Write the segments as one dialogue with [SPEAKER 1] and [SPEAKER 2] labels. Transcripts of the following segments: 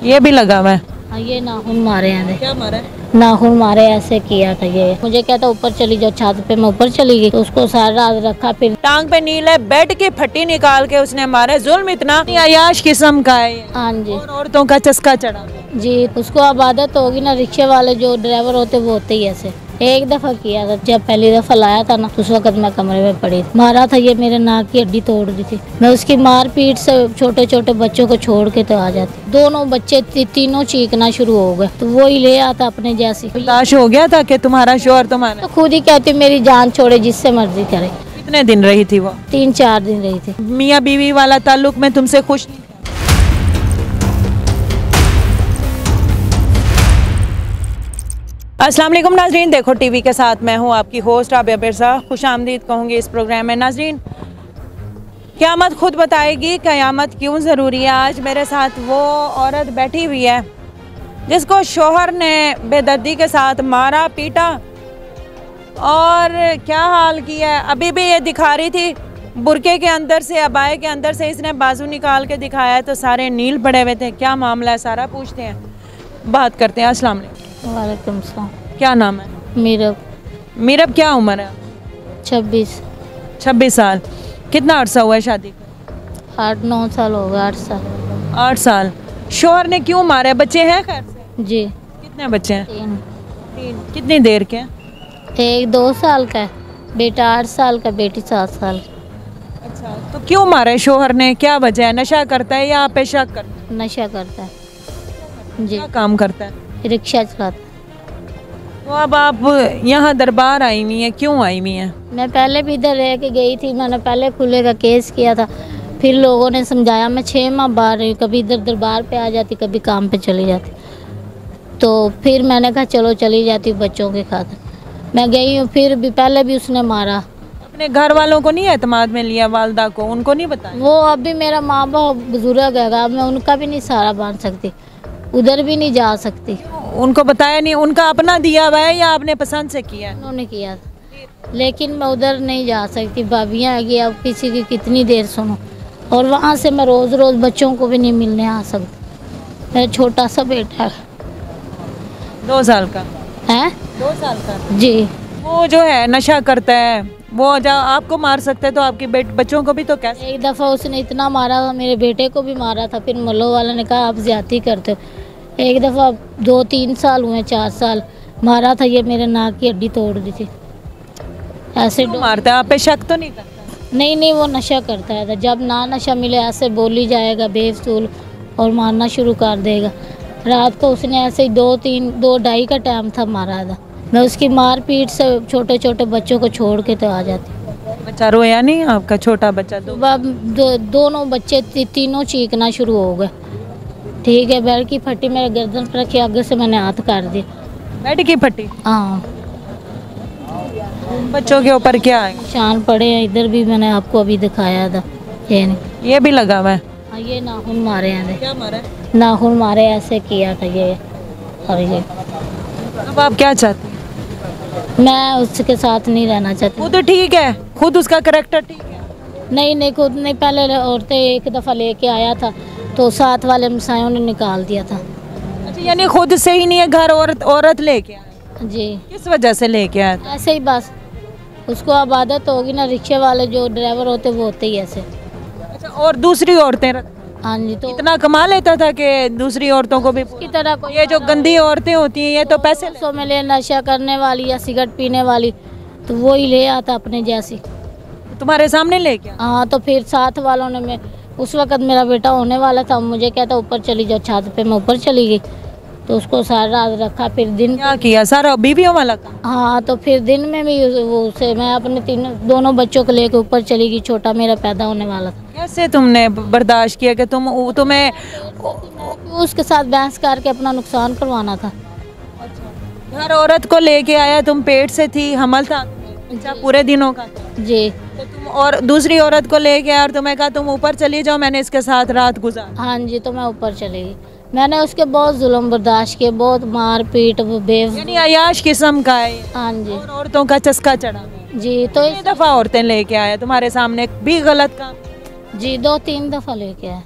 [SPEAKER 1] ये भी लगा हुआ है।
[SPEAKER 2] हाँ, ये नाखून मारे हैं।
[SPEAKER 1] क्या मारा है?
[SPEAKER 2] नाखून मारे, ऐसे किया था ये। मुझे कहता ऊपर चली जाओ छत पे, मैं ऊपर चली गई तो उसको सारा रात रखा। फिर
[SPEAKER 1] टांग पे नील है, बेड की फट्टी निकाल के उसने मारा। जुल्म इतना अयाश किस्म का है ये।
[SPEAKER 2] हाँ जी
[SPEAKER 1] और औरतों का चस्का चढ़ा।
[SPEAKER 2] जी, उसको अब आदत होगी ना, रिक्शे वाले जो ड्राइवर होते वो होते ही ऐसे। एक दफा किया था, जब पहली दफा लाया था ना, उस वक्त मैं कमरे में पड़ी, मारा था ये, मेरे नाक की हड्डी तोड़ दी थी। मैं उसकी मार पीट से छोटे छोटे बच्चों को छोड़ के तो आ जाती। दोनों बच्चे तीनों चीखना शुरू हो गए, तो वो ही ले आता अपने जैसी।
[SPEAKER 1] बर्दाश्त हो गया था कि तुम्हारा शोहर तुम्हारा?
[SPEAKER 2] तो खुद ही कहती मेरी जान छोड़े, जिससे मर्जी करे।
[SPEAKER 1] कितने दिन रही थी वो?
[SPEAKER 2] 3-4 दिन रही थी।
[SPEAKER 1] मियाँ बीवी वाला ताल्लुक में तुमसे खुश नहीं? अस्सलाम वालेकुम नाजरीन, देखो टीवी के साथ मैं हूँ आपकी होस्ट राबिया मिर्ज़ा। खुश आमदीद कहूँगी इस प्रोग्राम में। नाजरीन, क़यामत खुद बताएगी क़यामत क्यों ज़रूरी है। आज मेरे साथ वो औरत बैठी हुई है जिसको शोहर ने बेदर्दी के साथ मारा पीटा और क्या हाल किया है। अभी भी ये दिखा रही थी, बुरके के अंदर से, अबाए के अंदर से इसने बाजू निकाल के दिखाया तो सारे नील पड़े हुए थे। क्या मामला है सारा पूछते हैं, बात करते हैं। अस्सलाम वालेकुम।
[SPEAKER 2] वालेकुम सलाम।
[SPEAKER 1] क्या नाम है?
[SPEAKER 2] मीरब।
[SPEAKER 1] मीरब, क्या उम्र है?
[SPEAKER 2] 26
[SPEAKER 1] साल। कितना अर्सा हुआ है शादी को?
[SPEAKER 2] 8-9 साल हो गए। 8 साल।
[SPEAKER 1] 8 साल। शोहर ने क्यों मारा है? बच्चे हैं खैर से?
[SPEAKER 2] जी,
[SPEAKER 1] कितने बच्चे हैं?
[SPEAKER 2] 3।
[SPEAKER 1] कितनी देर के हैं?
[SPEAKER 2] एक 2 साल का है, बेटा 8 साल का, बेटी 7 साल।
[SPEAKER 1] अच्छा, तो क्यों मारा है शोहर ने? क्या वजह है? नशा करता है या आप पे शक करता है?
[SPEAKER 2] नशा करता है जी,
[SPEAKER 1] क्या काम करता है?
[SPEAKER 2] रिक्शा चलाता है।
[SPEAKER 1] तो अब आप यहाँ दरबार आई हुई हैं, क्यों आई हुई हैं?
[SPEAKER 2] मैं पहले भी इधर रह के गई थी, मैंने पहले खुले का केस किया था। फिर लोगों ने समझाया, मैं 6 माह बाहर रही, कभी इधर दरबार पे आ जाती, कभी काम पे चली जाती। तो फिर मैंने कहा चलो चली जाती हूँ बच्चों के खातिर। मैं गई हूँ, फिर भी पहले भी उसने मारा।
[SPEAKER 1] अपने घर वालों को नहीं एतमाद में लिया? वालदा को, उनको नहीं बताया?
[SPEAKER 2] वो अभी मेरा माँ बाप बुजुर्ग है, मैं उनका भी नहीं सहारा बांध सकती, उधर भी नहीं जा सकती।
[SPEAKER 1] उनको बताया नहीं? उनका अपना दिया हुआ है या आपने पसंद से किया है?
[SPEAKER 2] उन्होंने किया था, लेकिन मैं उधर नहीं जा सकती। भाभियाँ आएगी, अब किसी की कितनी देर सुनो। और वहाँ से मैं रोज़ रोज़ बच्चों को भी नहीं मिलने आ सकती। मेरा छोटा सा बेटा है।
[SPEAKER 1] 2 साल का
[SPEAKER 2] है
[SPEAKER 1] 2 साल का
[SPEAKER 2] जी।
[SPEAKER 1] वो जो है नशा करता है, वो जब आपको मार सकता है तो आपके बच्चों को भी तो कैसे?
[SPEAKER 2] एक दफ़ा उसने इतना मारा था, मेरे बेटे को भी मारा था। फिर मल्लो वाला ने कहा आप ज्यादती करते हो। एक दफ़ा 2-3 साल हुए, 4 साल मारा था, ये मेरे नाक की हड्डी तोड़ दी थी। ऐसे
[SPEAKER 1] क्यों मारता है? आप पे शक तो नहीं करता?
[SPEAKER 2] नहीं, वो नशा करता है। जब ना नशा मिले ऐसे बोली जाएगा बेफसूल और मारना शुरू कर देगा। रात को उसने ऐसे ही 2-2:30 का टाइम था, मारा था। मैं उसकी मार पीट से छोटे छोटे बच्चों को छोड़ के तो आ जाती।
[SPEAKER 1] बच्चा रोया नहीं आपका छोटा बच्चा?
[SPEAKER 2] दोनों बच्चे तीनों चीखना शुरू हो गए। ठीक है, बेड की फट्टी मेरे गर्दन पर रखी, आगे से मैंने हाथ कर दिया।
[SPEAKER 1] बेड की फट्टी?
[SPEAKER 2] हाँ,
[SPEAKER 1] बच्चों के ऊपर क्या है?
[SPEAKER 2] निशान पड़े हैं, इधर भी मैंने आपको अभी दिखाया था। ये नहीं,
[SPEAKER 1] ये भी लगा हुआ है।
[SPEAKER 2] हाँ, ये नाखून मारे हैं।
[SPEAKER 1] क्या मारा है?
[SPEAKER 2] नाखून मारे, ऐसे किया था ये। और ये
[SPEAKER 1] अब आप क्या चाहती हैं?
[SPEAKER 2] मैं उसके साथ नहीं रहना चाहती।
[SPEAKER 1] खुद ठीक है, खुद उसका करेक्टर ठीक है?
[SPEAKER 2] नहीं, खुद नहीं। पहले औरतें एक दफ़ा लेके आया था तो साथ वाले मसायों ने निकाल दिया था।
[SPEAKER 1] अच्छा, यानी खुद से ही नहीं है घर, औरत लेके आया?
[SPEAKER 2] जी,
[SPEAKER 1] किस वजह से लेके आया था?
[SPEAKER 2] ऐसे ही बस। उसको अब आदत होगी ना, रिक्शे वाले जो ड्राइवर होते वो होते ही ऐसे।
[SPEAKER 1] अच्छा, और दूसरी औरतें
[SPEAKER 2] हाँ जी, तो
[SPEAKER 1] इतना कमा लेता था कि दूसरी औरतों को भी?
[SPEAKER 2] की तरह कोई
[SPEAKER 1] ये जो गंदी औरतें होती हैं ये तो पैसे
[SPEAKER 2] सौ में ले, नशा करने वाली या सिगरेट पीने वाली, तो वो ही ले आता अपने जैसी।
[SPEAKER 1] तुम्हारे सामने लेके आया?
[SPEAKER 2] हाँ, तो फिर साथ वालों ने, मैं उस वक्त मेरा बेटा होने वाला था, मुझे कहता ऊपर चली जाओ छत पे, मैं ऊपर चली गई तो उसको सारा रात रखा। फिर दिन
[SPEAKER 1] क्या किया? सारा बीवियों वाला काम?
[SPEAKER 2] हाँ, तो फिर दिन में भी वो उसे, मैं अपने दोनों बच्चों को लेकर ऊपर चली गई। छोटा मेरा पैदा होने वाला था।
[SPEAKER 1] कैसे तुमने बर्दाश्त किया कि तुम्हें
[SPEAKER 2] उसके साथ बहस करके अपना नुकसान करवाना था।
[SPEAKER 1] घर औरत को लेके आया, तुम पेट से थी, हमल था? अच्छा, पूरे दिनों का?
[SPEAKER 2] जी,
[SPEAKER 1] तो तुम और दूसरी औरत को लेके आया और तुम्हें कहा तुम ऊपर चली जाओ, मैंने इसके साथ रात गुजार?
[SPEAKER 2] हाँ जी, तो मैं ऊपर चली गई। मैंने उसके बहुत जुल्म बर्दाश्त किए, बहुत मार पीट,
[SPEAKER 1] यानी अयाश किस्म का है ये।
[SPEAKER 2] हाँ जी
[SPEAKER 1] और औरतों का चस्का चढ़ा।
[SPEAKER 2] जी, तो
[SPEAKER 1] ये दफा औरतें लेके आया तुम्हारे सामने भी गलत काम?
[SPEAKER 2] जी 2-3 दफ़ा लेके आए।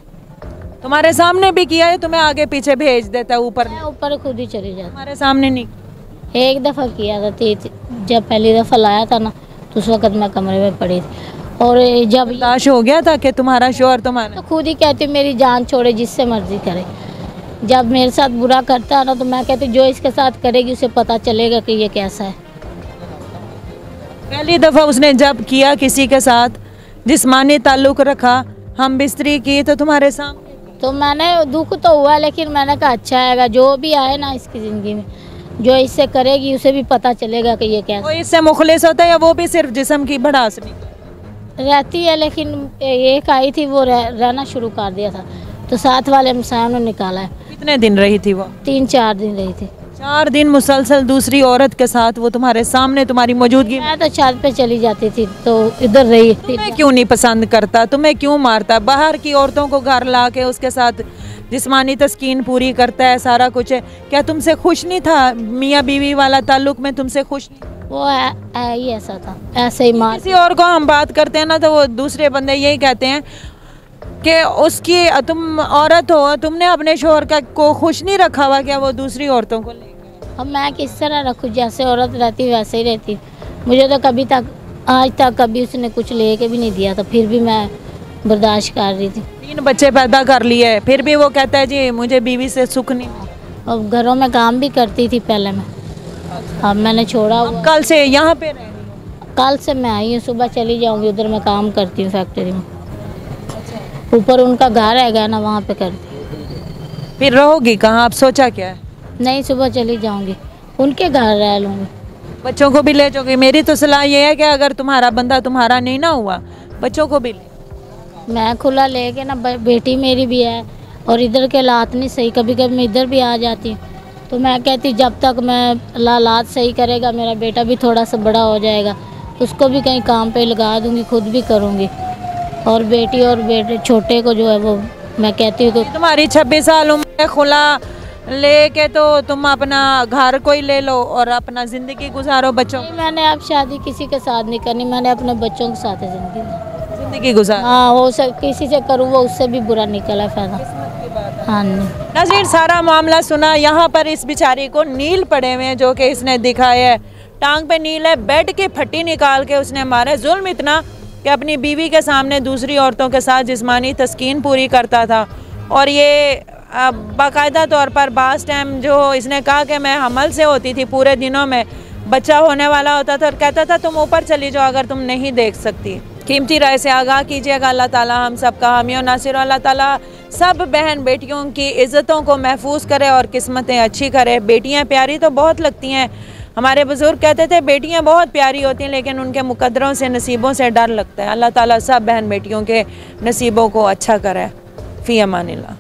[SPEAKER 1] तुम्हारे सामने भी किया है, तुम्हें आगे पीछे भेज देता है ऊपर?
[SPEAKER 2] मैं ऊपर खुद ही चली जाती।
[SPEAKER 1] तुम्हारे सामने नहीं?
[SPEAKER 2] एक दफ़ा किया था, जब पहली दफ़ा लाया था ना, तो उस वक्त मैं कमरे में पड़ी थी। और जब
[SPEAKER 1] बर्दाश्त हो गया था कि तुम्हारा शोहर तुम्हारा?
[SPEAKER 2] तो खुद ही कहती मेरी जान छोड़े, जिससे मर्जी करे। जब मेरे साथ बुरा करता है ना, तो मैं कहती जो इसके साथ करेगी उसे पता चलेगा कि ये कैसा है।
[SPEAKER 1] पहली दफ़ा उसने जब किया किसी के साथ, जिस्मानी ताल्लुक़ रखा, हम बिस्तरी की, तो तुम्हारे सामने?
[SPEAKER 2] तो मैंने दुख तो हुआ, लेकिन मैंने कहा अच्छा आएगा, जो भी आए ना इसकी ज़िंदगी में, जो इससे करेगी उसे भी पता चलेगा कि ये कैसा।
[SPEAKER 1] वो इससे मुखलिस होता है या वो भी सिर्फ जिस्म की भड़ास
[SPEAKER 2] रहती है? लेकिन एक आई थी, वो रहना शुरू कर दिया था, तो साथ वाले हमसायों ने निकाला है।
[SPEAKER 1] कितने दिन रही थी वो?
[SPEAKER 2] 3-4 दिन रही थी।
[SPEAKER 1] 4 दिन मुसलसल दूसरी औरत के साथ, वो तुम्हारे सामने, तुम्हारी मौजूदगी में?
[SPEAKER 2] मैं तो छत पे चली जाती थी, तो इधर रही थी।
[SPEAKER 1] तुम्हें क्यों नहीं पसंद करता? तुम्हें क्यों मारता? बाहर की औरतों को घर ला के उसके साथ जिस्मानी तस्कीन पूरी करता है, सारा कुछ है। क्या तुमसे खुश नहीं था? मियाँ बीवी वाला ताल्लुक में तुमसे खुश नहीं?
[SPEAKER 2] वो है ही ऐसा था, ऐसे ही मार।
[SPEAKER 1] किसी और को हम बात करते हैं ना, तो वो दूसरे बंदे यही कहते हैं कि उसकी, तुम औरत हो, तुमने अपने शोहर का को खुश नहीं रखा हुआ, क्या वो दूसरी औरतों को ले?
[SPEAKER 2] अब मैं किस तरह रखूँ? जैसे औरत रहती वैसे ही रहती। मुझे तो कभी तक, आज तक कभी उसने कुछ ले के भी नहीं दिया था, फिर भी मैं बर्दाश्त कर रही थी।
[SPEAKER 1] 3 बच्चे पैदा कर लिए, फिर भी वो कहता है जी मुझे बीवी से सुख नहीं।
[SPEAKER 2] अब घरों में काम भी करती थी पहले मैं, अब मैंने छोड़ा हुआ।
[SPEAKER 1] कल से यहाँ पे रह रही हो?
[SPEAKER 2] कल से मैं आई हूँ, सुबह चली जाऊँगी, उधर मैं काम करती हूँ फैक्ट्री में। ऊपर उनका घर है ना, वहाँ पे करती।
[SPEAKER 1] फिर रहोगी कहाँ? आप सोचा क्या है?
[SPEAKER 2] नहीं, सुबह चली जाऊँगी, उनके घर रह लूँगी।
[SPEAKER 1] बच्चों को भी ले जाओगे? मेरी तो सलाह ये है कि अगर तुम्हारा बंदा तुम्हारा नहीं ना हुआ, बच्चों को भी ले।
[SPEAKER 2] मैं खुला लेके ना, बेटी मेरी भी है, और इधर के हालात नहीं सही, कभी कभी मैं इधर भी आ जाती हूँ, तो मैं कहती जब तक मैं हालात सही करेगा, मेरा बेटा भी थोड़ा सा बड़ा हो जाएगा, उसको भी कहीं काम पे लगा दूँगी, खुद भी करूँगी। और बेटी और बेटे छोटे को जो है वो मैं कहती हूँ कि
[SPEAKER 1] तुम्हारी 26 साल उम्र है, खुला लेके तो तुम अपना घर कोई ले लो और अपना ज़िंदगी गुजारो बच्चों।
[SPEAKER 2] मैंने अब शादी किसी के साथ नहीं करनी, मैंने अपने बच्चों के साथ
[SPEAKER 1] ज़िंदगी गुजार।
[SPEAKER 2] हाँ, हो सक किसी से करूँ वो उससे भी बुरा निकला फ़ायदा। हाँ नहीं।
[SPEAKER 1] नाज़रीन, सारा मामला सुना। यहाँ पर इस बेचारी को नील पड़े हुए हैं, जो कि इसने दिखाया है, टांग पे नील है, बेड की फट्टी निकाल के उसने मारा। जुल्म इतना कि अपनी बीवी के सामने दूसरी औरतों के साथ जिस्मानी तस्कीन पूरी करता था। और ये बाकायदा तौर पर बास टाइम जो इसने कहा कि मैं हमल से होती थी, पूरे दिनों में बच्चा होने वाला होता था, और कहता था तुम ऊपर चली जाओ अगर तुम नहीं देख सकती। कीमती राय से आगाह कीजिएगा। अल्लाह ताला हम सब का हामी और नासिर। अल्लाह ताला सब बहन बेटियों की इज़्ज़तों को महफूज करे और किस्मतें अच्छी करे। बेटियां प्यारी तो बहुत लगती हैं, हमारे बुज़ुर्ग कहते थे बेटियां बहुत प्यारी होती हैं, लेकिन उनके मुकद्दरों से, नसीबों से डर लगता है। अल्लाह ताला सब बहन बेटियों के नसीबों को अच्छा करे। फ़ी अमानिल्लाह।